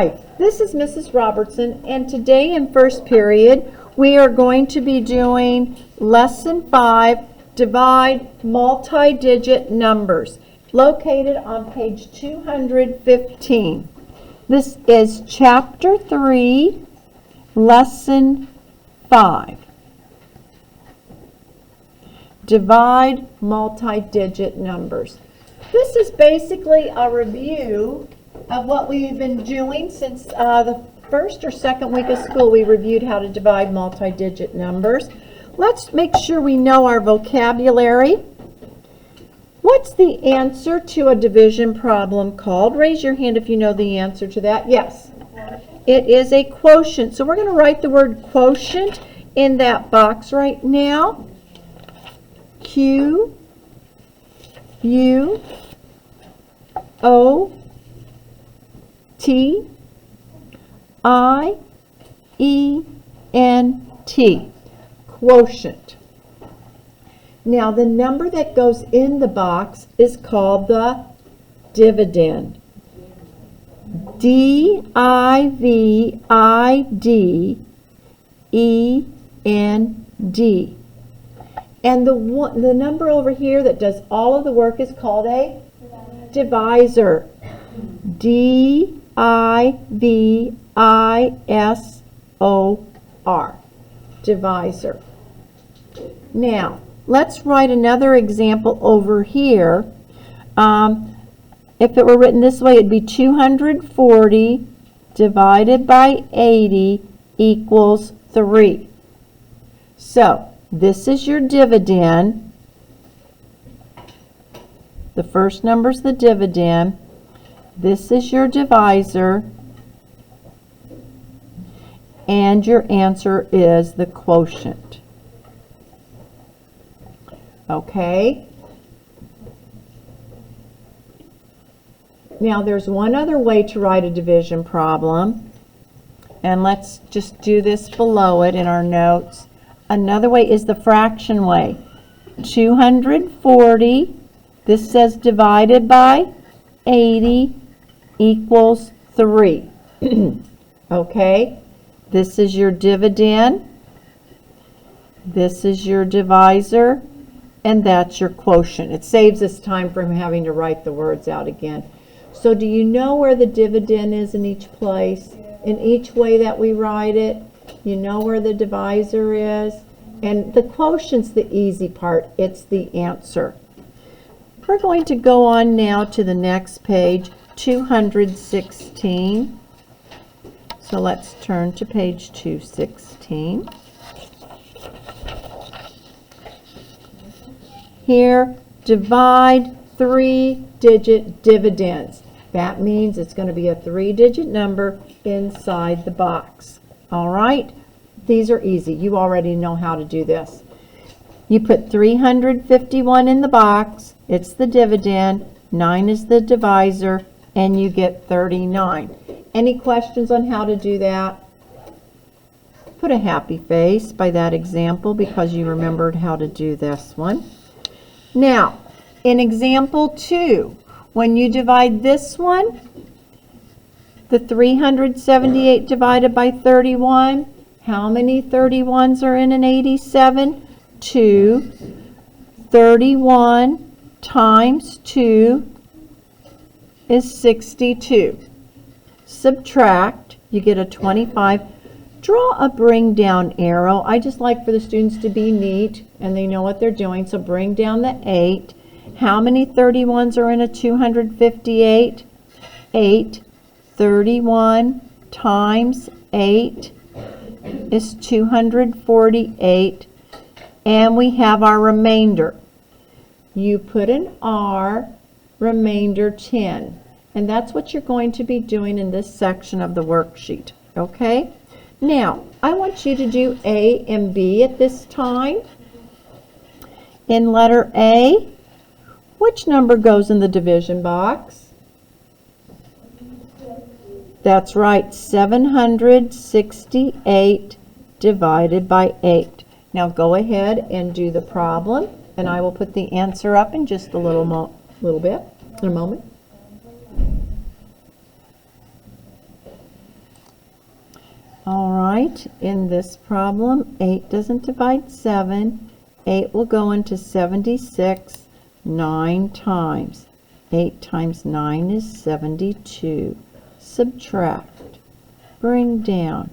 Hi, this is Mrs. Robertson, and today in first period we are going to be doing lesson 5, divide multi-digit numbers, located on page 215. This is chapter 3, lesson 5. Divide multi-digit numbers. This is basically a review of what we've been doing since the first or second week of school. We reviewed how to divide multi-digit numbers. Let's make sure we know our vocabulary. What's the answer to a division problem called? Raise your hand if you know the answer to that. Yes. It is a quotient. So we're going to write the word quotient in that box right now. Q U O T I E N T, quotient. Now the number that goes in the box is called the dividend. D-I-V-I-D-E-N-D. And the number over here that does all of the work is called a divisor. D-I-V-I-S-O-R. Divisor. Now, let's write another example over here. If it were written this way, it'd be 240 divided by 80 equals 3. So, this is your dividend. The first number is the dividend. This is your divisor. And your answer is the quotient. Okay? Now there's one other way to write a division problem. And let's just do this below it in our notes. Another way is the fraction way. 240, this says divided by 80 equals 3. Okay, this is your dividend, this is your divisor, and that's your quotient. It saves us time from having to write the words out again. So do you know where the dividend is in each place? In each way that we write it? You know where the divisor is? And the quotient's the easy part. It's the answer. We're going to go on now to the next page, 216. So let's turn to page 216. Here, divide 3-digit dividends. That means it's going to be a 3-digit number inside the box. All right? These are easy. You already know how to do this. You put 351 in the box. It's the dividend. 9 is the divisor. And you get 39. Any questions on how to do that? Put a happy face by that example because you remembered how to do this one. Now, in example 2, when you divide this one, the 378 divided by 31, how many 31s are in an 87? 2. 31 times 2 is 62. Subtract, you get a 25. Draw a bring down arrow. I just like for the students to be neat and they know what they're doing. So bring down the 8. How many 31s are in a 258? 8. 31 times 8 is 248. And we have our remainder. You put an R, remainder 10. And that's what you're going to be doing in this section of the worksheet. Okay? Now, I want you to do A and B at this time. In letter A, which number goes in the division box? That's right, 768 divided by 8. Now go ahead and do the problem, and I will put the answer up in just a little bit, in a moment. right, in this problem, 8 doesn't divide 7. 8 will go into 76 9 times. 8 times 9 is 72. Subtract. Bring down.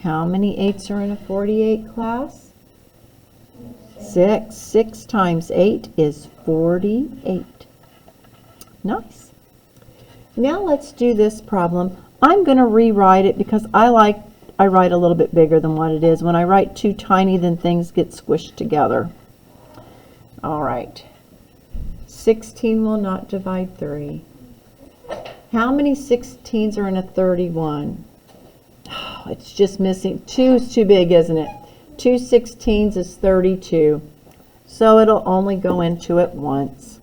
How many 8s are in a 48 class? 6. 6 times 8 is 48. Nice. Now let's do this problem. I'm going to rewrite it because I write a little bit bigger than what it is. When I write too tiny, then things get squished together. All right. 16 will not divide 3. How many 16s are in a 31? Oh, it's just missing. 2 is too big, isn't it? 2 16s is 32. So it'll only go into it once.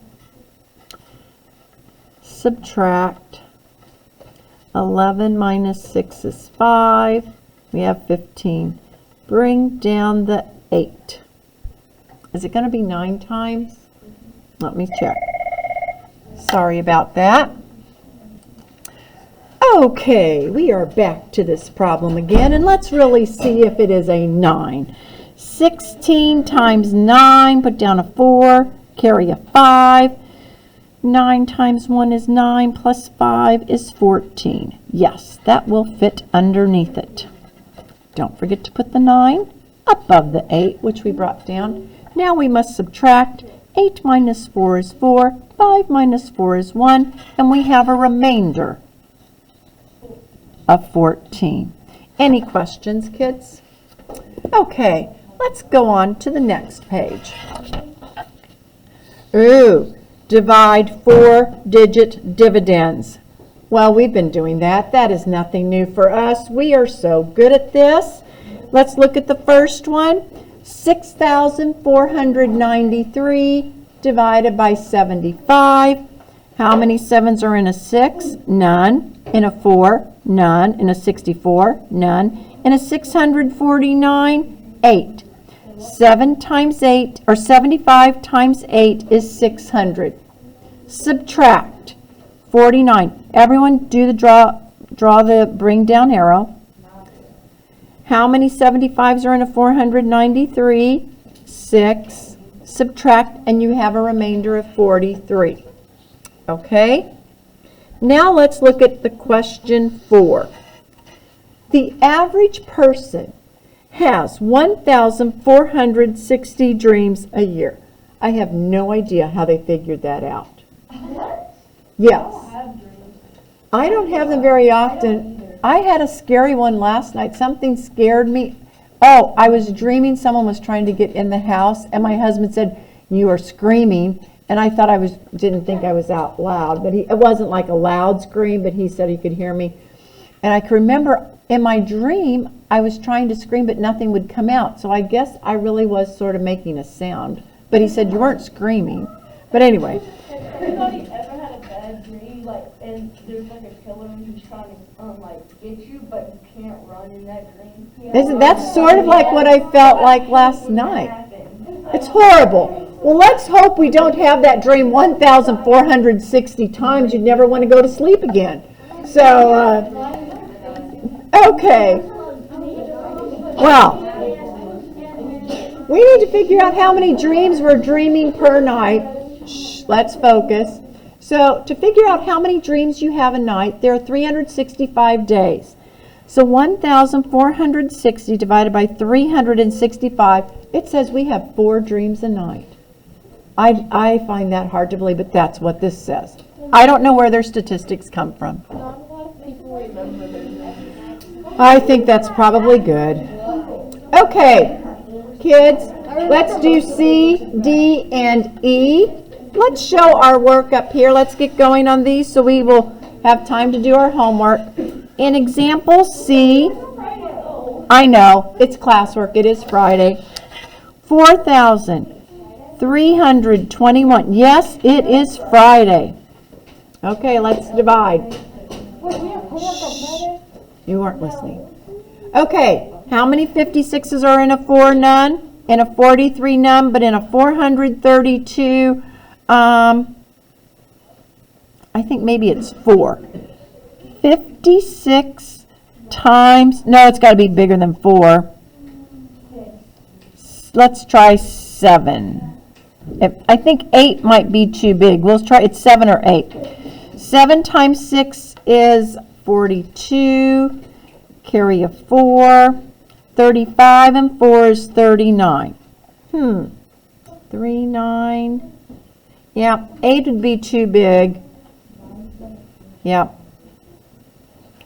Subtract. 11 minus 6 is 5. We have 15. Bring down the 8. Is it going to be 9 times? Let me check. Sorry about that. Okay, we are back to this problem again, and let's really see if it is a 9. 16 times 9, put down a 4, carry a 5. 9 times 1 is 9, plus 5 is 14. Yes, that will fit underneath it. Don't forget to put the 9 above the 8, which we brought down. Now we must subtract. 8 minus 4 is 4, 5 minus 4 is 1, and we have a remainder of 14. Any questions, kids? Okay, let's go on to the next page. Ooh. Divide 4-digit dividends. Well, we've been doing that. That is nothing new for us. We are so good at this. Let's look at the first one. 6,493 divided by 75. How many 7s are in a 6? None. In a 4? None. In a 64? None. In a 649? 8. 7 times 8, or 75 times 8 is 600. Subtract. 49. Everyone do the draw the bring down arrow. How many 75s are in a 493? 6. Subtract, and you have a remainder of 43. Okay? Now let's look at the question 4. The average person has 1,460 dreams a year. I have no idea how they figured that out. Yes. I don't have them very often. I had a scary one last night. Something scared me. Oh, I was dreaming someone was trying to get in the house, and my husband said, "You are screaming." And I thought didn't think I was out loud, but it wasn't like a loud scream, but he said he could hear me. And I can remember in my dream, I was trying to scream, but nothing would come out. So I guess I really was sort of making a sound. But he said, "You weren't screaming." But anyway. Anybody ever had a bad dream, and there's a killer who's trying to get you, but you can't run in that dream? That's sort of like what I felt like last night. It's horrible. Well, let's hope we don't have that dream 1,460 times. You'd never want to go to sleep again. So, okay. Well, we need to figure out how many dreams we're dreaming per night. Shh, let's focus. So, to figure out how many dreams you have a night, there are 365 days. So 1,460 divided by 365, it says we have 4 dreams a night. I find that hard to believe, but that's what this says. I don't know where their statistics come from. Not a lot of people remember their dreams. I think that's probably good. Okay, kids, let's do C, D, and E. Let's show our work up here. Let's get going on these so we will have time to do our homework. In example C, I know, it's classwork, it is Friday. 4,321. Yes, it is Friday. Okay, let's divide. Shh, you weren't listening. Okay, how many 56s are in a 4? None. In a 43, none. But in a 432, I think maybe it's 4. 56 times, no, it's got to be bigger than 4. Let's try 7. I think 8 might be too big. We'll try, it's 7 or 8. 7 times 6 is 42. Carry a 4. 35 and 4 is 39. 3, 9. Yeah, 8 would be too big. Yep.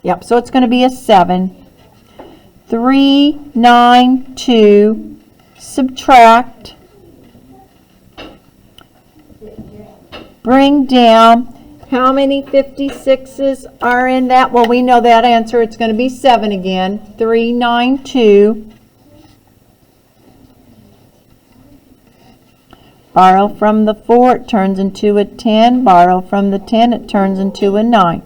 Yep, so it's going to be a 7. 3, 9, 2. Subtract. Bring down. How many 56s are in that? Well, we know that answer. It's going to be 7 again. 3, 9, 2. Borrow from the 4, it turns into a 10. Borrow from the 10, it turns into a 9.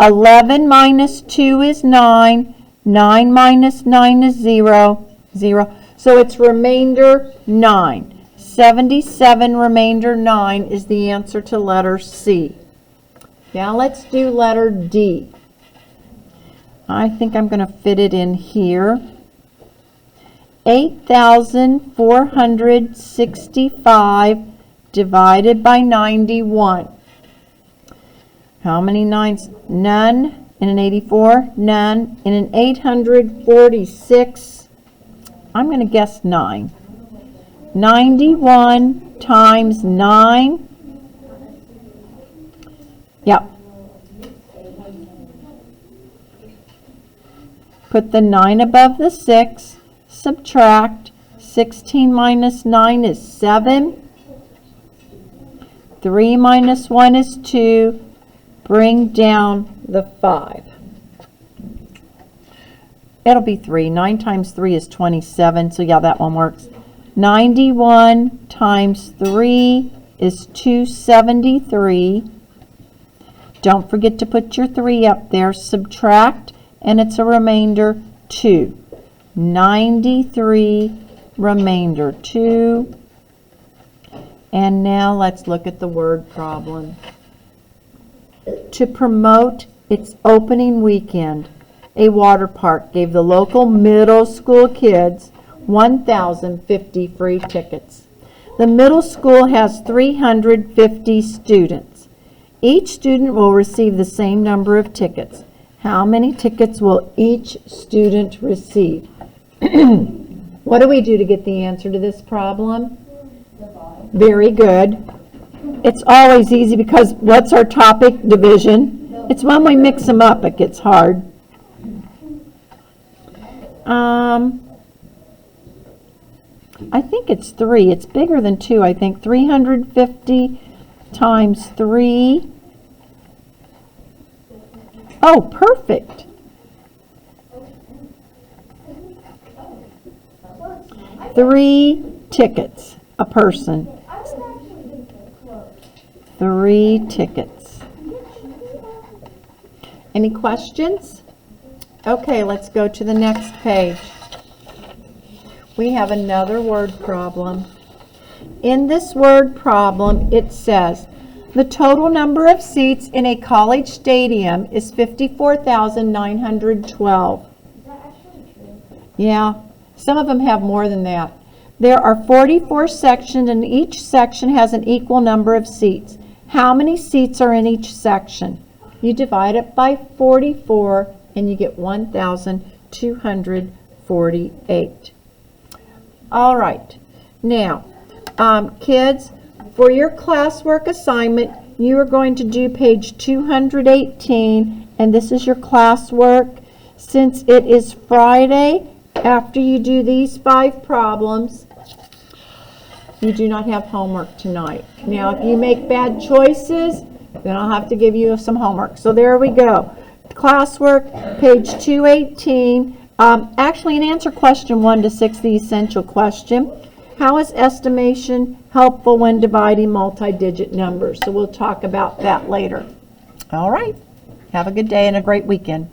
11 minus 2 is 9. 9 minus 9 is 0. 0. So it's remainder 9. 77 remainder 9 is the answer to letter C. Now let's do letter D. I think I'm going to fit it in here. 8,465 divided by 91. How many 9s? None. In an 84? None. In an 846? I'm going to guess 9. 91 times 9. Yep. Put the 9 above the 6. Subtract. 16 minus 9 is 7. 3 minus 1 is 2. Bring down the 5. It'll be 3. 9 times 3 is 27. So yeah, that one works. 91 times 3 is 273. Don't forget to put your 3 up there. Subtract, and it's a remainder 2. 93 remainder 2. And now let's look at the word problem. To promote its opening weekend, a water park gave the local middle school kids 1,050 free tickets. The middle school has 350 students. Each student will receive the same number of tickets. How many tickets will each student receive? What do we do to get the answer to this problem? Very good. It's always easy because what's our topic? Division. It's when we mix them up it gets hard. I think it's 3. It's bigger than 2, I think. 350 times 3. Oh, perfect. 3 tickets a person. 3 tickets. Any questions? Okay, let's go to the next page. We have another word problem. In this word problem, it says, the total number of seats in a college stadium is 54,912. Is that actually true? Yeah, some of them have more than that. There are 44 sections, and each section has an equal number of seats. How many seats are in each section? You divide it by 44, and you get 1,248. All right. Now, kids, for your classwork assignment, you are going to do page 218, and this is your classwork. Since it is Friday, after you do these 5 problems, you do not have homework tonight. Now, if you make bad choices, then I'll have to give you some homework. So there we go. Classwork, page 218. Actually, and answer question 1 to 6, the essential question. How is estimation helpful when dividing multi-digit numbers? So we'll talk about that later. All right. Have a good day and a great weekend.